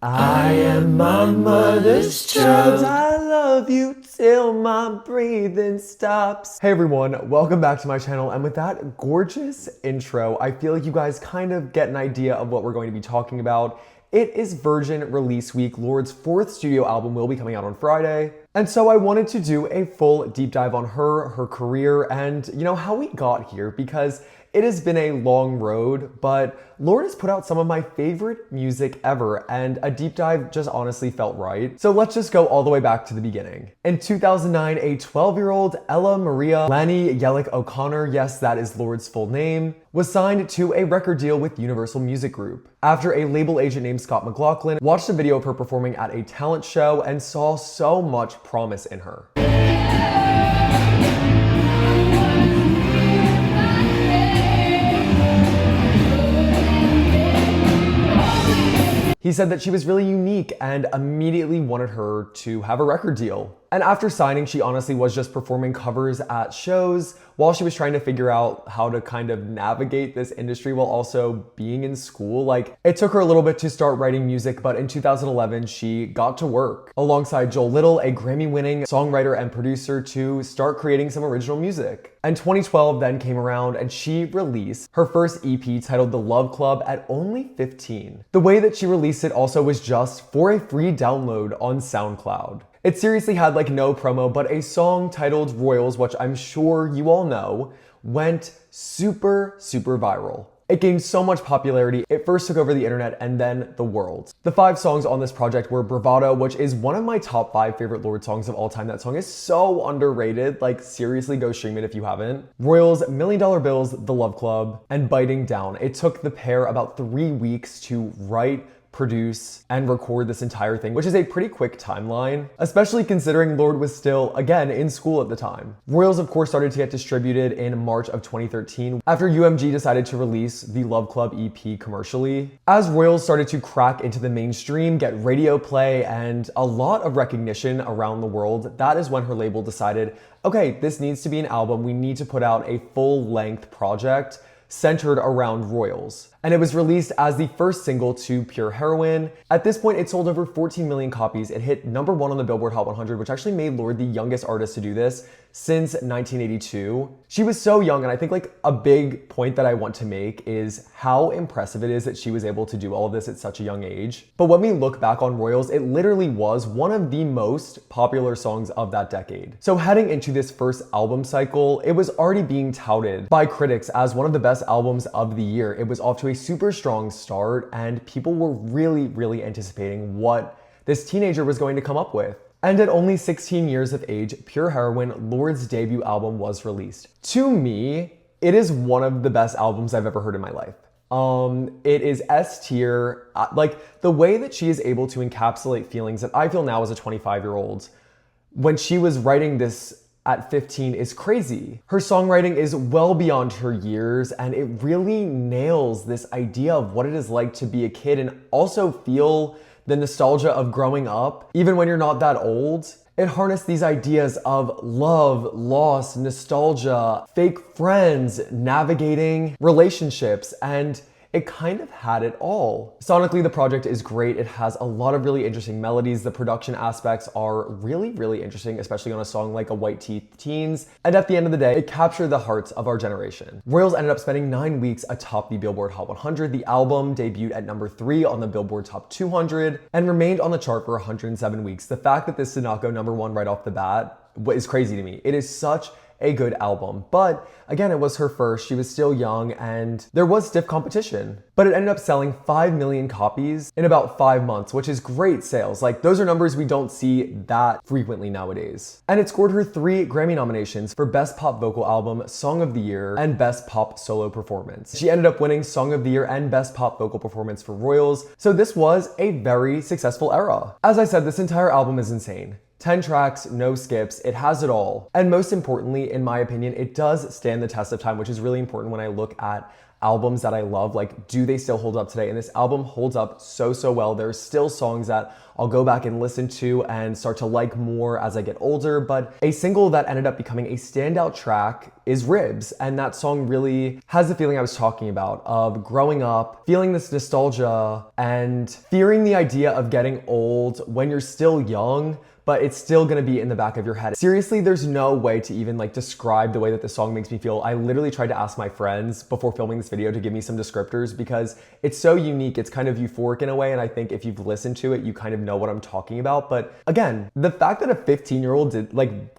I am my mother's child. I love you till my breathing stops. Hey everyone, welcome back to my channel. And with that gorgeous intro, I feel like you guys kind of get an idea of what we're going to be talking about. It is Virgin release week. Lorde's fourth studio album will be coming out on Friday. And so I wanted to do a full deep dive on her career, and how we got here, because it has been a long road, but Lorde has put out some of my favorite music ever, and a deep dive just honestly felt right. So let's just go all the way back to the beginning. In 2009, a 12-year-old Ella Maria Lani Yellick O'Connor, yes, that is Lorde's full name, was signed to a record deal with Universal Music Group. After a label agent named Scott McLaughlin watched a video of her performing at a talent show and saw so much promise in her. He said that she was really unique and immediately wanted her to have a record deal. And after signing, she honestly was just performing covers at shows while she was trying to figure out how to kind of navigate this industry while also being in school. Like, it took her a little bit to start writing music, but in 2011, she got to work alongside Joel Little, a Grammy-winning songwriter and producer, to start creating some original music. And 2012 then came around and she released her first EP titled The Love Club at only 15. The way that she released it also was just for a free download on SoundCloud. It seriously had like no promo, but a song titled Royals, which I'm sure you all know, went super viral. It gained so much popularity, it first took over the internet and then the world. The 5 songs on this project were Bravado, which is one of my top 5 favorite Lorde songs of all time. That song is so underrated, like seriously go stream it if you haven't. Royals, $1 Million Bills, The Love Club, and Biting Down. It took the pair about 3 weeks to write, produce, and record this entire thing, which is a pretty quick timeline, especially considering Lorde was still, again, in school at the time. Royals, of course, started to get distributed in March of 2013 after UMG decided to release the Love Club EP commercially. As Royals started to crack into the mainstream, get radio play, and a lot of recognition around the world, that is when her label decided, okay, this needs to be an album, we need to put out a full-length project centered around Royals. And it was released as the first single to Pure Heroine. At this point, it sold over 14 million copies. It hit #1 on the Billboard Hot 100, which actually made Lorde the youngest artist to do this since 1982. She was so young, and I think like a big point that I want to make is how impressive it is that she was able to do all of this at such a young age. But when we look back on Royals, it literally was one of the most popular songs of that decade. So heading into this first album cycle, it was already being touted by critics as one of the best albums of the year. It was off to a super strong start, and people were really anticipating what this teenager was going to come up with. And at only 16 years of age, Pure Heroine, Lorde's debut album, was released. To me, it is one of the best albums I've ever heard in my life. It is S tier. Like, the way that she is able to encapsulate feelings that I feel now as a 25-year-old, when she was writing this at 15, is crazy. Her songwriting is well beyond her years, and it really nails this idea of what it is like to be a kid and also feel the nostalgia of growing up, even when you're not that old. It harnessed these ideas of love, loss, nostalgia, fake friends, navigating relationships, and it kind of had it all. Sonically, the project is great. It has a lot of really interesting melodies. The production aspects are really interesting, especially on a song like A White Teeth Teens. And at the end of the day, it captured the hearts of our generation. Royals ended up spending 9 weeks atop the Billboard Hot 100. The album debuted at #3 on the Billboard Top 200 and remained on the chart for 107 weeks. The fact that this did not go #1 right off the bat is crazy to me. It is such a good album. But again, it was her first, she was still young, and there was stiff competition. But it ended up selling 5 million copies in about 5 months, which is great sales. Like, those are numbers we don't see that frequently nowadays. And it scored her 3 Grammy nominations for Best Pop Vocal Album, Song of the Year, and Best Pop Solo Performance. She ended up winning Song of the Year and Best Pop Vocal Performance for Royals, so this was a very successful era. As I said, this entire album is insane. 10 tracks, no skips, it has it all. And most importantly, in my opinion, it does stand the test of time, which is really important when I look at albums that I love. Like, do they still hold up today? And this album holds up so well. There's still songs that I'll go back and listen to and start to like more as I get older, but a single that ended up becoming a standout track is Ribs. And that song really has the feeling I was talking about of growing up, feeling this nostalgia, and fearing the idea of getting old when you're still young, but it's still gonna be in the back of your head. Seriously, there's no way to even like describe the way that this song makes me feel. I literally tried to ask my friends before filming this video to give me some descriptors because it's so unique. It's kind of euphoric in a way, and I think if you've listened to it, you kind of know what I'm talking about. But again, the fact that a 15-year-old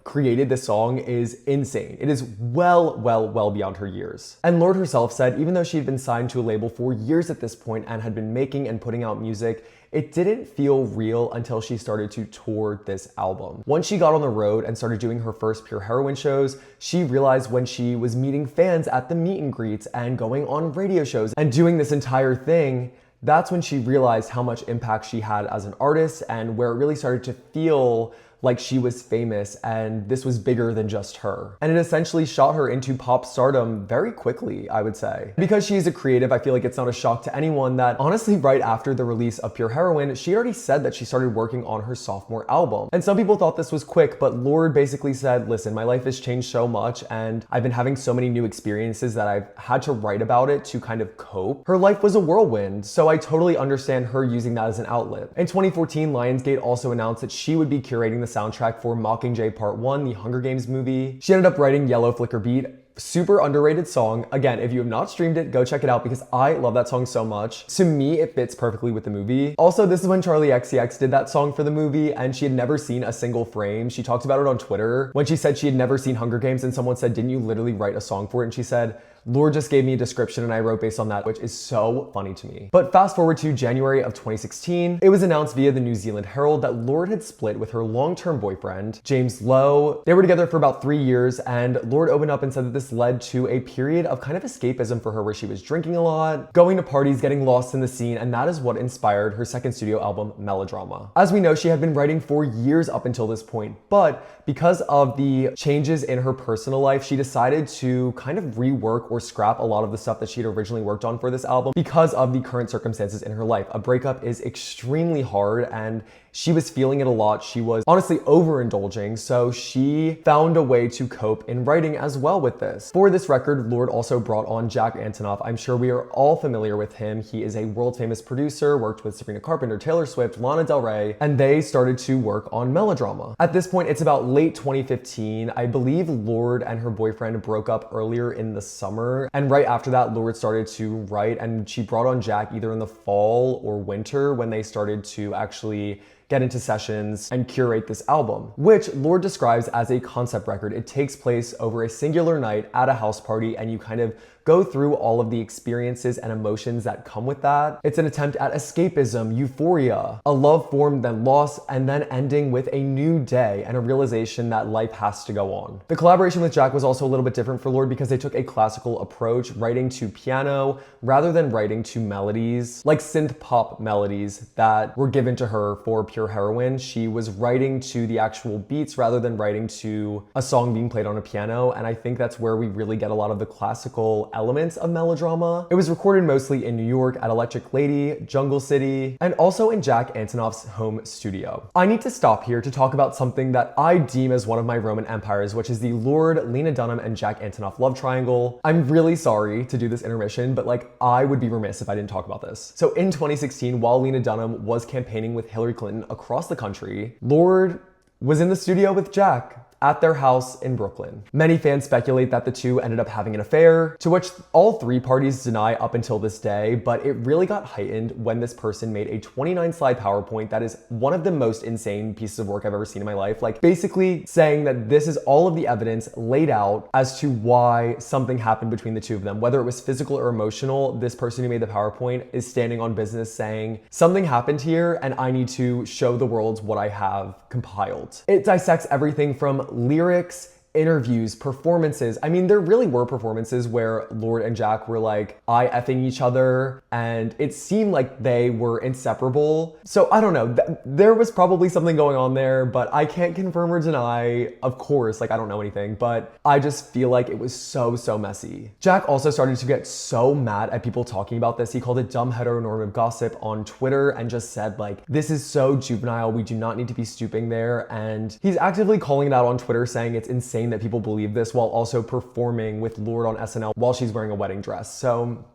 created this song is insane. It is well beyond her years. And Lorde herself said, even though she'd been signed to a label for years at this point and had been making and putting out music, it didn't feel real until she started to tour this album. Once she got on the road and started doing her first Pure Heroine shows, she realized when she was meeting fans at the meet and greets and going on radio shows and doing this entire thing, that's when she realized how much impact she had as an artist and where it really started to feel like she was famous and this was bigger than just her. And it essentially shot her into pop stardom very quickly, I would say. Because she's a creative, I feel like it's not a shock to anyone that honestly right after the release of Pure Heroine, she already said that she started working on her sophomore album. And some people thought this was quick, but Lorde basically said, listen, my life has changed so much and I've been having so many new experiences that I've had to write about it to kind of cope. Her life was a whirlwind, so I totally understand her using that as an outlet. In 2014, Lionsgate also announced that she would be curating the soundtrack for Mockingjay Part 1, the Hunger Games movie. She ended up writing Yellow Flicker Beat. Super underrated song. Again, if you have not streamed it, go check it out because I love that song so much. To me, it fits perfectly with the movie. Also, this is when Charli XCX did that song for the movie and she had never seen a single frame. She talked about it on Twitter when she said she had never seen Hunger Games and someone said, didn't you literally write a song for it? And she said, Lorde just gave me a description and I wrote based on that, which is so funny to me. But fast forward to January of 2016, it was announced via the New Zealand Herald that Lorde had split with her long-term boyfriend, James Lowe. They were together for about 3 years and Lorde opened up and said that this led to a period of kind of escapism for her where she was drinking a lot, going to parties, getting lost in the scene, and that is what inspired her second studio album, Melodrama. As we know, she had been writing for years up until this point, but because of the changes in her personal life, she decided to kind of rework or scrap a lot of the stuff that she had originally worked on for this album because of the current circumstances in her life. A breakup is extremely hard and she was feeling it a lot. She was honestly overindulging, so she found a way to cope in writing as well with this. For this record, Lorde also brought on Jack Antonoff. I'm sure we are all familiar with him. He is a world famous producer, worked with Sabrina Carpenter, Taylor Swift, Lana Del Rey, and they started to work on Melodrama. At this point, it's about late 2015. I believe Lorde and her boyfriend broke up earlier in the summer, and right after that, Lorde started to write, and she brought on Jack either in the fall or winter when they started to actually get into sessions and curate this album, which Lorde describes as a concept record. It takes place over a singular night at a house party and you kind of go through all of the experiences and emotions that come with that. It's an attempt at escapism, euphoria, a love formed then lost, and then ending with a new day and a realization that life has to go on. The collaboration with Jack was also a little bit different for Lorde because they took a classical approach, writing to piano rather than writing to melodies, like synth pop melodies that were given to her for Pure Heroine. She was writing to the actual beats rather than writing to a song being played on a piano, and I think that's where we really get a lot of the classical elements of Melodrama. It was recorded mostly in New York at Electric Lady, Jungle City, and also in Jack Antonoff's home studio. I need to stop here to talk about something that I deem as one of my Roman empires, which is the Lorde, Lena Dunham, and Jack Antonoff love triangle. I'm really sorry to do this intermission, but I would be remiss if I didn't talk about this. So in 2016, while Lena Dunham was campaigning with Hillary Clinton across the country, Lorde was in the studio with Jack at their house in Brooklyn. Many fans speculate that the two ended up having an affair, to which all three parties deny up until this day, but it really got heightened when this person made a 29-slide PowerPoint that is one of the most insane pieces of work I've ever seen in my life. Basically saying that this is all of the evidence laid out as to why something happened between the two of them. Whether it was physical or emotional, this person who made the PowerPoint is standing on business saying, something happened here and I need to show the world what I have compiled. It dissects everything from lyrics, interviews, performances. I mean, there really were performances where Lorde and Jack were eye-effing each other, and it seemed like they were inseparable. So I don't know, there was probably something going on there, but I can't confirm or deny, of course, I don't know anything, but I just feel like it was so messy. Jack also started to get so mad at people talking about this. He called it dumb heteronormative gossip on Twitter and just said this is so juvenile, we do not need to be stooping there. And he's actively calling it out on Twitter, saying it's insane insane that people believe this while also performing with Lorde on SNL while she's wearing a wedding dress. So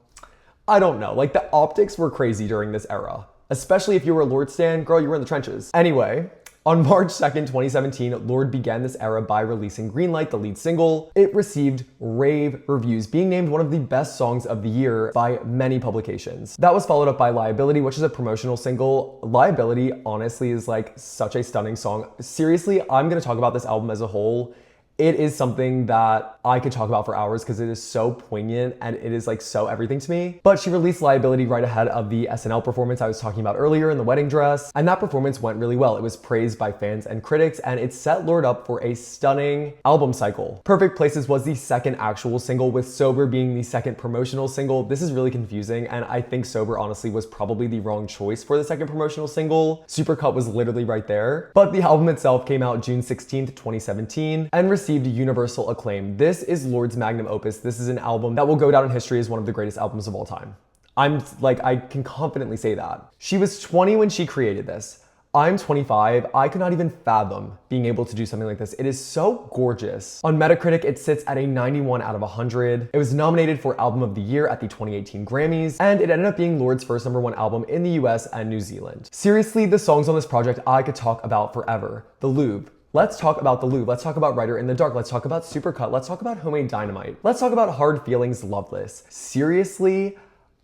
I don't know, like the optics were crazy during this era, especially if you were a Lorde stan, girl, you were in the trenches. Anyway, on March 2nd, 2017, Lorde began this era by releasing Greenlight, the lead single. It received rave reviews, being named one of the best songs of the year by many publications. That was followed up by Liability, which is a promotional single. Liability, honestly, is like such a stunning song. Seriously, I'm gonna talk about this album as a whole. It is something that I could talk about for hours because it is so poignant and it is like so everything to me. But she released Liability right ahead of the SNL performance I was talking about earlier in the wedding dress, and that performance went really well. It was praised by fans and critics, and it set Lorde up for a stunning album cycle. Perfect Places was the second actual single, with Sober being the second promotional single. This is really confusing, and I think Sober honestly was probably the wrong choice for the second promotional single. Supercut was literally right there. But the album itself came out June 16th, 2017, and received universal acclaim. This is Lorde's magnum opus. This is an album that will go down in history as one of the greatest albums of all time. I can confidently say that. She was 20 when she created this. I'm 25. I could not even fathom being able to do something like this. It is so gorgeous. On Metacritic, it sits at a 91 out of 100. It was nominated for Album of the Year at the 2018 Grammys, and it ended up being Lorde's first #1 album in the US and New Zealand. Seriously, the songs on this project I could talk about forever. The Louvre. Let's talk about The Louvre. Let's talk about Writer in the Dark. Let's talk about Supercut. Let's talk about Homemade Dynamite. Let's talk about Hard Feelings, Loveless. Seriously,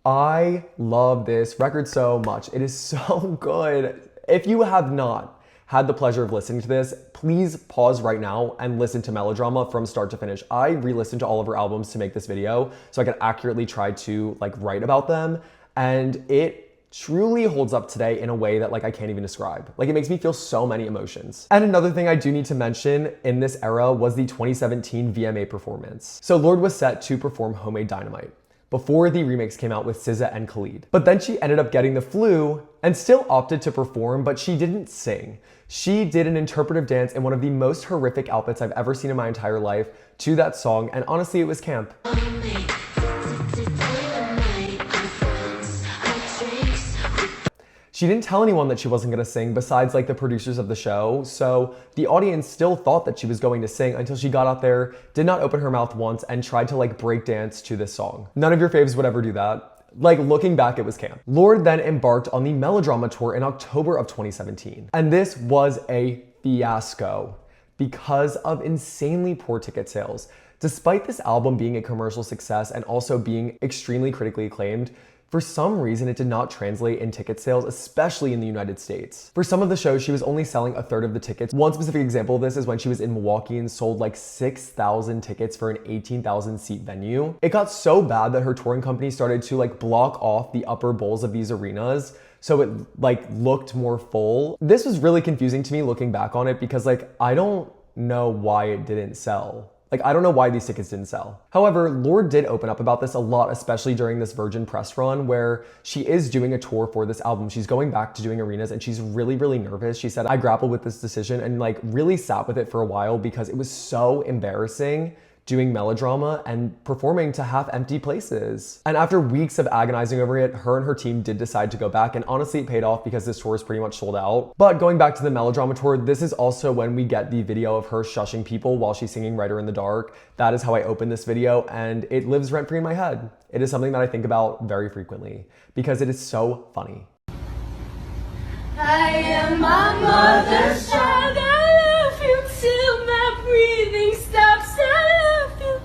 I love this record so much. It is so good. If you have not had the pleasure of listening to this, please pause right now and listen to Melodrama from start to finish. I re-listened to all of her albums to make this video so I could accurately try to write about them, and it truly holds up today in a way that I can't even describe. It makes me feel so many emotions. And another thing I do need to mention in this era was the 2017 VMA performance. So Lorde was set to perform Homemade Dynamite before the remix came out with SZA and Khalid. But then she ended up getting the flu and still opted to perform, but she didn't sing. She did an interpretive dance in one of the most horrific outfits I've ever seen in my entire life to that song, and honestly, it was camp. She didn't tell anyone that she wasn't gonna sing besides the producers of the show, so the audience still thought that she was going to sing until she got out there, did not open her mouth once, and tried to break dance to this song. None of your faves would ever do that. Looking back, it was camp. Lorde then embarked on the Melodrama tour in October of 2017, and this was a fiasco because of insanely poor ticket sales. Despite this album being a commercial success and also being extremely critically acclaimed, for some reason, it did not translate in ticket sales, especially in the United States. For some of the shows, she was only selling a third of the tickets. One specific example of this is when she was in Milwaukee and sold 6,000 tickets for an 18,000 seat venue. It got so bad that her touring company started to block off the upper bowls of these arenas so it looked more full. This was really confusing to me looking back on it because I don't know why it didn't sell. I don't know why these tickets didn't sell. However, Lorde did open up about this a lot, especially during this Virgin press run where she is doing a tour for this album. She's going back to doing arenas and she's really, really nervous. She said, I grappled with this decision and really sat with it for a while because it was so embarrassing doing Melodrama and performing to half-empty places. And after weeks of agonizing over it, her and her team did decide to go back, and honestly it paid off because this tour is pretty much sold out. But going back to the Melodrama tour, this is also when we get the video of her shushing people while she's singing Writer in the Dark. That is how I opened this video, and it lives rent-free in my head. It is something that I think about very frequently because it is so funny. I am my mother's child, I love you till my breathing stops, I love you.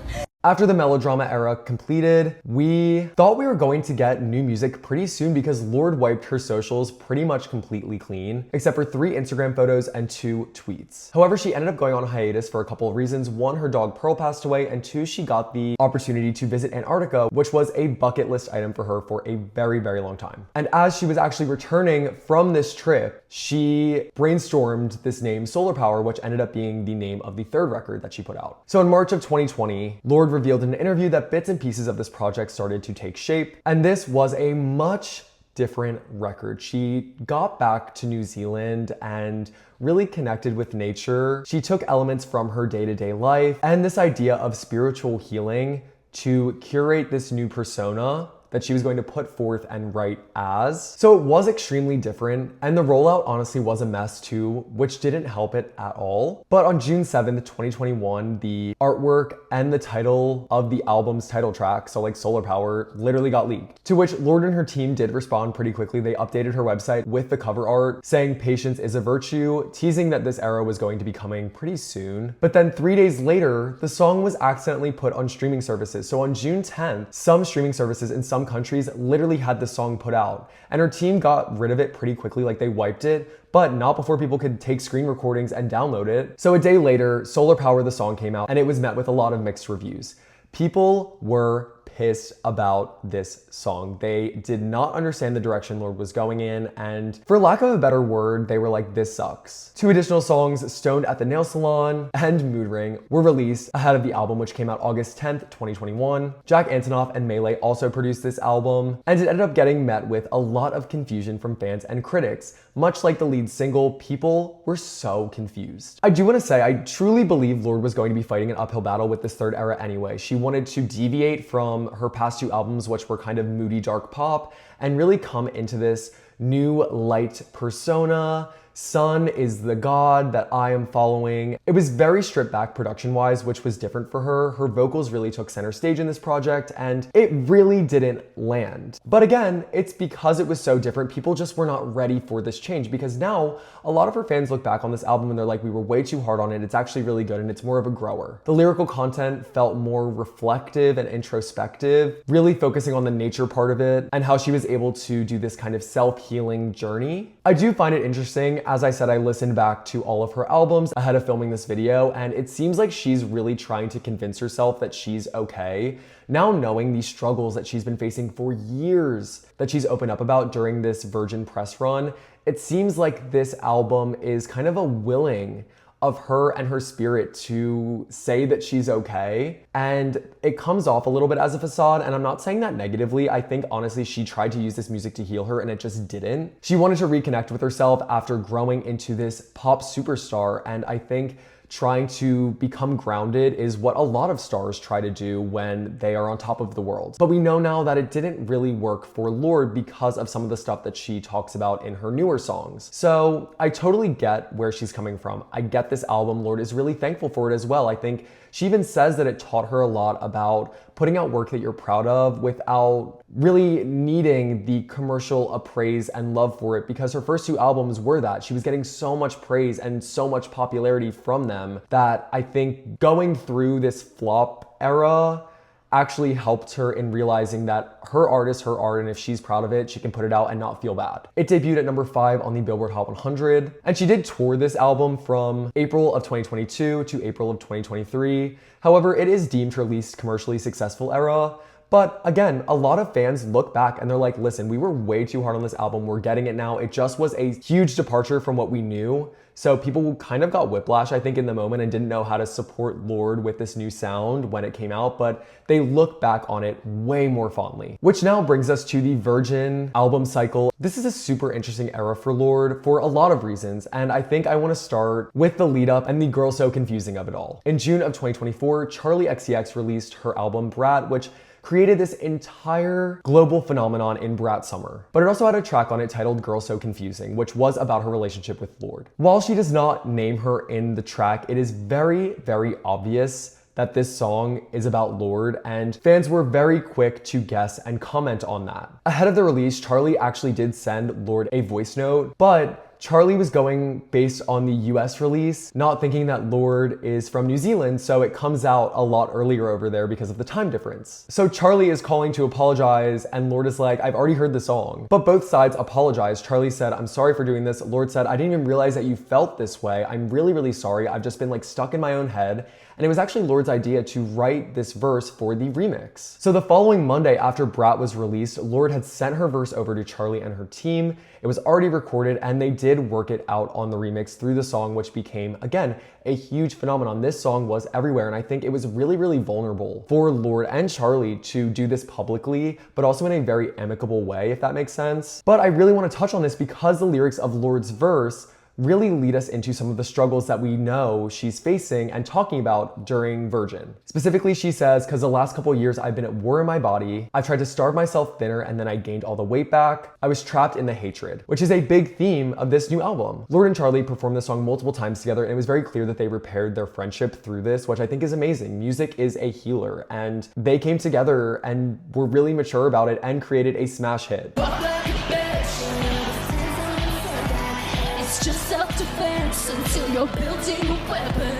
After the Melodrama era completed, we thought we were going to get new music pretty soon because Lorde wiped her socials pretty much completely clean, except for 3 Instagram photos and 2 tweets. However, she ended up going on hiatus for a couple of reasons. 1, her dog Pearl passed away, and 2, she got the opportunity to visit Antarctica, which was a bucket list item for her for a very, very long time. And as she was actually returning from this trip, she brainstormed this name Solar Power, which ended up being the name of the 3rd record that she put out. So in March of 2020, Lorde revealed in an interview that bits and pieces of this project started to take shape, and this was a much different record. She got back to New Zealand and really connected with nature. She took elements from her day-to-day life and this idea of spiritual healing to curate this new persona that she was going to put forth and write as. So it was extremely different, and the rollout honestly was a mess too, which didn't help it at all. But on June 7th, 2021, the artwork and the title of the album's title track, so like Solar Power, literally got leaked. To which Lorde and her team did respond pretty quickly. They updated her website with the cover art saying patience is a virtue, teasing that this era was going to be coming pretty soon. But then 3 days later, the song was accidentally put on streaming services. So on June 10th, some streaming services in some countries literally had the song put out, and her team got rid of it pretty quickly, like they wiped it, but not before people could take screen recordings and download it. So a day later, Solar Power, the song, came out, and it was met with a lot of mixed reviews. People were pissed about this song. They did not understand the direction Lorde was going in, and for lack of a better word, they were like, this sucks. 2 additional songs, Stoned at the Nail Salon and Mood Ring, were released ahead of the album, which came out August 10th, 2021. Jack Antonoff and Melee also produced this album, and it ended up getting met with a lot of confusion from fans and critics. Much like the lead single, people were so confused. I do want to say, I truly believe Lorde was going to be fighting an uphill battle with this third era anyway. She wanted to deviate from her past 2 albums, which were kind of moody, dark pop, and really come into this new light persona. Sun is the god that I am following. It was very stripped back production-wise, which was different for her. Her vocals really took center stage in this project, and it really didn't land. But again, it's because it was so different. People just were not ready for this change, because now a lot of her fans look back on this album and they're like, we were way too hard on it. It's actually really good, and it's more of a grower. The lyrical content felt more reflective and introspective, really focusing on the nature part of it and how she was able to do this kind of self-healing journey. I do find it interesting. As I said, I listened back to all of her albums ahead of filming this video, and it seems like she's really trying to convince herself that she's okay. Now knowing the struggles that she's been facing for years that she's opened up about during this Virgin press run, it seems like this album is kind of a willing of her and her spirit to say that she's okay. And it comes off a little bit as a facade, and I'm not saying that negatively. I think honestly she tried to use this music to heal her and it just didn't. She wanted to reconnect with herself after growing into this pop superstar, and I think trying to become grounded is what a lot of stars try to do when they are on top of the world. But we know now that it didn't really work for Lorde because of some of the stuff that she talks about in her newer songs. So I totally get where she's coming from. I get this album. Lorde is really thankful for it as well. I think she even says that it taught her a lot about putting out work that you're proud of without really needing the commercial appraise and love for it, because her first 2 albums were that. She was getting so much praise and so much popularity from them that I think going through this flop era actually helped her in realizing that her art is her art, and if she's proud of it, she can put it out and not feel bad. It debuted at number 5 on the Billboard Hot 100, and she did tour this album from April of 2022 to April of 2023. However, it is deemed her least commercially successful era. But again, a lot of fans look back and they're like, listen, we were way too hard on this album. We're getting it now. It just was a huge departure from what we knew. So people kind of got whiplash, I think, in the moment and didn't know how to support Lorde with this new sound when it came out, but they look back on it way more fondly. Which now brings us to the Virgin album cycle. This is a super interesting era for Lorde for a lot of reasons, and I think I want to start with the lead up and the girl so confusing of it all. In June of 2024, Charli XCX released her album Brat, which created this entire global phenomenon in Brat Summer. But it also had a track on it titled Girl So Confusing, which was about her relationship with Lorde. While she does not name her in the track, it is very, very obvious that this song is about Lorde, and fans were very quick to guess and comment on that. Ahead of the release, Charli actually did send Lorde a voice note, but Charli was going based on the US release, not thinking that Lorde is from New Zealand, so it comes out a lot earlier over there because of the time difference. So Charli is calling to apologize, and Lorde is like, I've already heard the song. But both sides apologized. Charli said, I'm sorry for doing this. Lorde said, I didn't even realize that you felt this way. I'm really, really sorry. I've just been like stuck in my own head. And it was actually Lorde's idea to write this verse for the remix. So the following Monday after Brat was released, Lorde had sent her verse over to Charli and her team. It was already recorded, and they did work it out on the remix through the song, which became, again, a huge phenomenon. This song was everywhere, and I think it was really, really vulnerable for Lorde and Charli to do this publicly, but also in a very amicable way, if that makes sense. But I really want to touch on this because the lyrics of Lorde's verse really lead us into some of the struggles that we know she's facing and talking about during Virgin. Specifically, she says, "Because the last couple of years I've been at war in my body. I've tried to starve myself thinner and then I gained all the weight back. I was trapped in the hatred," which is a big theme of this new album. Lorde and Charli performed this song multiple times together, and it was very clear that they repaired their friendship through this, which I think is amazing. Music is a healer, and they came together and were really mature about it and created a smash hit.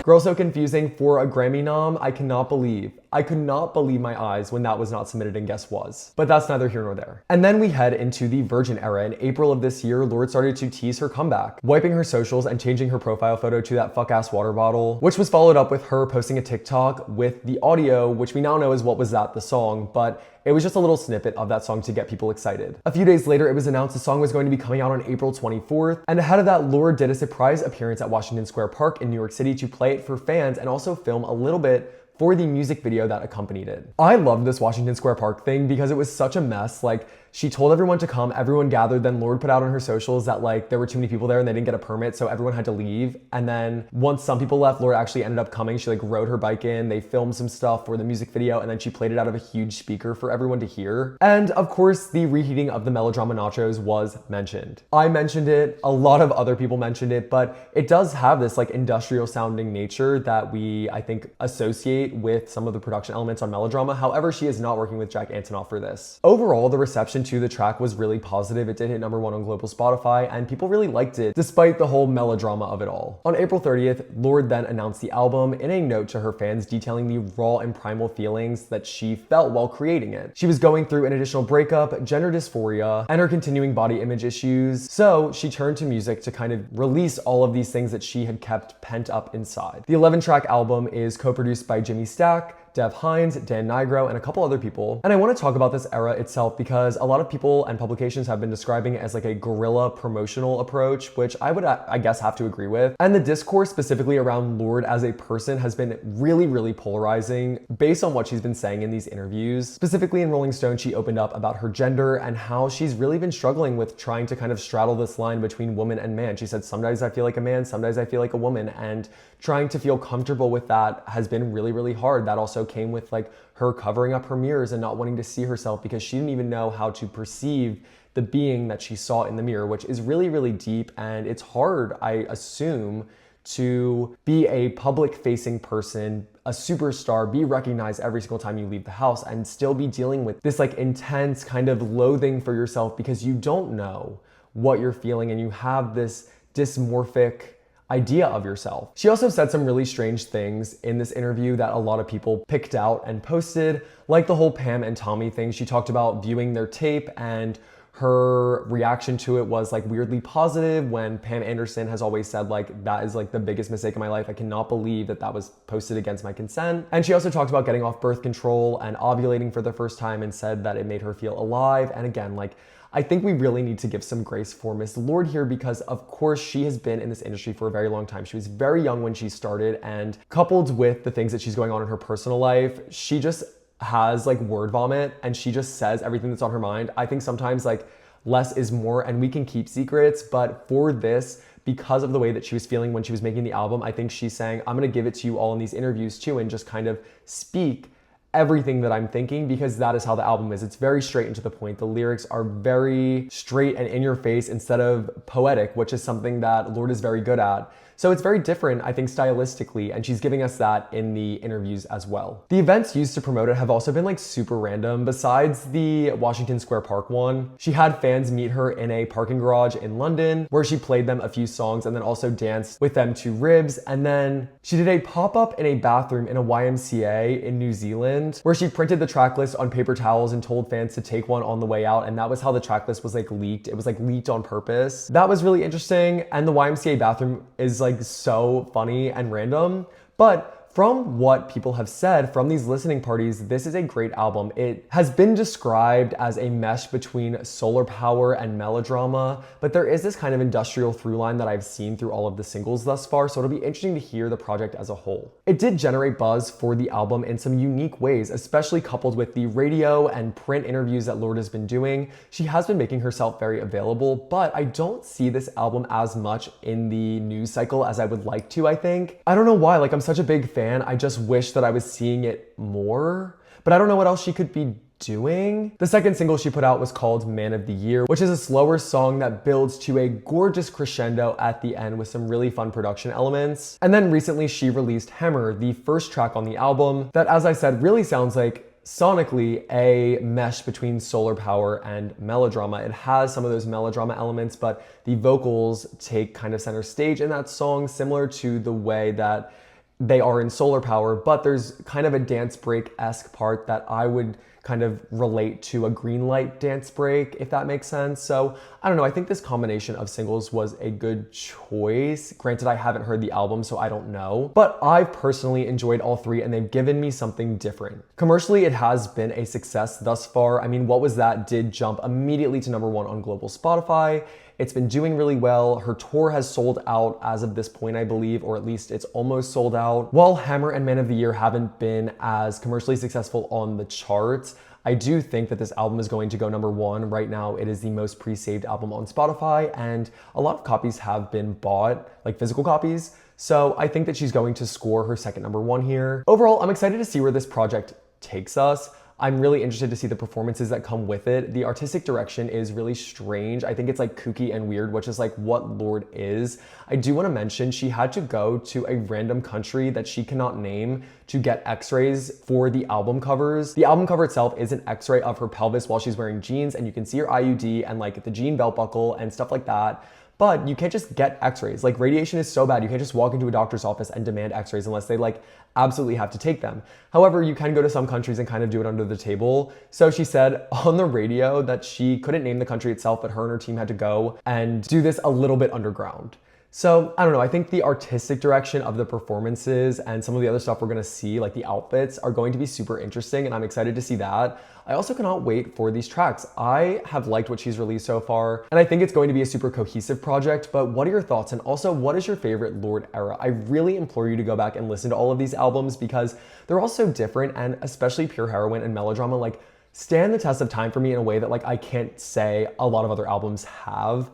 Girl So Confusing for a Grammy nom, I could not believe my eyes when that was not submitted and guess was. But that's neither here nor there. And then we head into the Virgin era. In April of this year, Lorde started to tease her comeback, wiping her socials and changing her profile photo to that fuck-ass water bottle, which was followed up with her posting a TikTok with the audio, which we now know is What Was That, the song, but it was just a little snippet of that song to get people excited. A few days later, it was announced the song was going to be coming out on April 24th, and ahead of that, Lorde did a surprise appearance at Washington Square Park in New York City to play it for fans and also film a little bit for the music video that accompanied it. I loved this Washington Square Park thing because it was such a mess. Like, she told everyone to come, everyone gathered, then Lorde put out on her socials that like there were too many people there and they didn't get a permit, so everyone had to leave. And then once some people left, Lorde actually ended up coming. She like rode her bike in, they filmed some stuff for the music video, and then she played it out of a huge speaker for everyone to hear. And of course, the reheating of the Melodrama nachos was mentioned. I mentioned it, a lot of other people mentioned it, but it does have this like industrial sounding nature that we, I think, associate with some of the production elements on Melodrama. However, she is not working with Jack Antonoff for this. Overall, the reception to the track was really positive. It did hit #1 on global Spotify, and people really liked it, despite the whole melodrama of it all. On April 30th, Lorde then announced the album in a note to her fans detailing the raw and primal feelings that she felt while creating it. She was going through an additional breakup, gender dysphoria, and her continuing body image issues, so she turned to music to kind of release all of these things that she had kept pent up inside. The 11-track album is co-produced by Jimmy Stack, Dev Hynes, Dan Nigro, and a couple other people. And I want to talk about this era itself because a lot of people and publications have been describing it as like a guerrilla promotional approach, which I would, I guess, have to agree with. And the discourse specifically around Lorde as a person has been really, really polarizing based on what she's been saying in these interviews. Specifically in Rolling Stone, she opened up about her gender and how she's really been struggling with trying to kind of straddle this line between woman and man. She said, "Some days I feel like a man, some days I feel like a woman," and trying to feel comfortable with that has been really, really hard. That also came with like her covering up her mirrors and not wanting to see herself because she didn't even know how to perceive the being that she saw in the mirror, which is really, really deep. And it's hard, I assume, to be a public-facing person, a superstar, be recognized every single time you leave the house, and still be dealing with this like intense kind of loathing for yourself because you don't know what you're feeling and you have this dysmorphic idea of yourself. She also said some really strange things in this interview that a lot of people picked out and posted, like the whole Pam and Tommy thing. She talked about viewing their tape and her reaction to it was like weirdly positive when Pam Anderson has always said like, that is like the biggest mistake of my life. I cannot believe that that was posted against my consent. And she also talked about getting off birth control and ovulating for the first time and said that it made her feel alive. And again, like, I think we really need to give some grace for Miss Lorde here because of course she has been in this industry for a very long time. She was very young when she started, and coupled with the things that she's going on in her personal life, she just has like word vomit and she just says everything that's on her mind. I think sometimes like less is more and we can keep secrets, but for this, because of the way that she was feeling when she was making the album, I think she's saying, I'm gonna give it to you all in these interviews too and just kind of speak everything that I'm thinking because that is how the album is. It's very straight and to the point. The lyrics are very straight and in your face instead of poetic, which is something that Lorde is very good at. So it's very different, I think, stylistically, and she's giving us that in the interviews as well. The events used to promote it have also been like super random. Besides the Washington Square Park one, she had fans meet her in a parking garage in London where she played them a few songs and then also danced with them to Ribs. And then she did a pop-up in a bathroom in a YMCA in New Zealand where she printed the track list on paper towels and told fans to take one on the way out. And that was how the track list was like leaked. It was like leaked on purpose. That was really interesting. And the YMCA bathroom is like so funny and random, but from what people have said from these listening parties, this is a great album. It has been described as a mesh between Solar Power and Melodrama, but there is this kind of industrial through line that I've seen through all of the singles thus far, so it'll be interesting to hear the project as a whole. It did generate buzz for the album in some unique ways, especially coupled with the radio and print interviews that Lorde has been doing. She has been making herself very available, but I don't see this album as much in the news cycle as I would like to, I think. I don't know why, like I'm such a big fan, I just wish that I was seeing it more, but I don't know what else she could be doing. The second single she put out was called Man of the Year, which is a slower song that builds to a gorgeous crescendo at the end with some really fun production elements. And then recently she released Hammer, the first track on the album, that, as I said, really sounds like sonically a mesh between Solar Power and Melodrama. It has some of those Melodrama elements, but the vocals take kind of center stage in that song, similar to the way that they are in Solar Power, but there's kind of a dance break-esque part that I would kind of relate to a green light dance break, if that makes sense. So I don't know, I think this combination of singles was a good choice. Granted, I haven't heard the album, so I don't know, but I've personally enjoyed all three and they've given me something different. Commercially, it has been a success thus far. I mean, What Was That did jump immediately to #1 on global Spotify. It's been doing really well. Her tour has sold out as of this point, I believe, or at least it's almost sold out. While Hammer and Man of the Year haven't been as commercially successful on the charts, I do think that this album is going to go #1. Right now, it is the most pre-saved album on Spotify, and a lot of copies have been bought, like physical copies. So I think that she's going to score her second #1 here. Overall, I'm excited to see where this project takes us. I'm really interested to see the performances that come with it. The artistic direction is really strange. I think it's like kooky and weird, which is like what Lorde is. I do want to mention she had to go to a random country that she cannot name to get x-rays for the album covers. The album cover itself is an x-ray of her pelvis while she's wearing jeans, and you can see her IUD and like the jean belt buckle and stuff like that. But you can't just get x-rays. Like, radiation is so bad, you can't just walk into a doctor's office and demand x-rays unless they like absolutely have to take them. However, you can go to some countries and kind of do it under the table. So she said on the radio that she couldn't name the country itself, but her and her team had to go and do this a little bit underground. So I don't know, I think the artistic direction of the performances and some of the other stuff we're gonna see, like the outfits, are going to be super interesting, and I'm excited to see that. I also cannot wait for these tracks. I have liked what she's released so far, and I think it's going to be a super cohesive project, but what are your thoughts? And also, what is your favorite Lorde era? I really implore you to go back and listen to all of these albums because they're all so different, and especially Pure Heroine and Melodrama, like, stand the test of time for me in a way that like I can't say a lot of other albums have.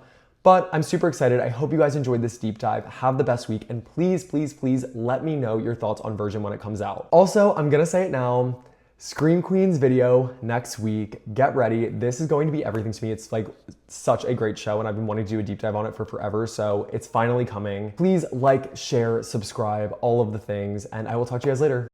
But I'm super excited. I hope you guys enjoyed this deep dive. Have the best week, and please, please, please let me know your thoughts on Version when it comes out. Also, I'm gonna say it now, Scream Queens video next week. Get ready. This is going to be everything to me. It's like such a great show, and I've been wanting to do a deep dive on it for forever, so it's finally coming. Please like, share, subscribe, all of the things, and I will talk to you guys later.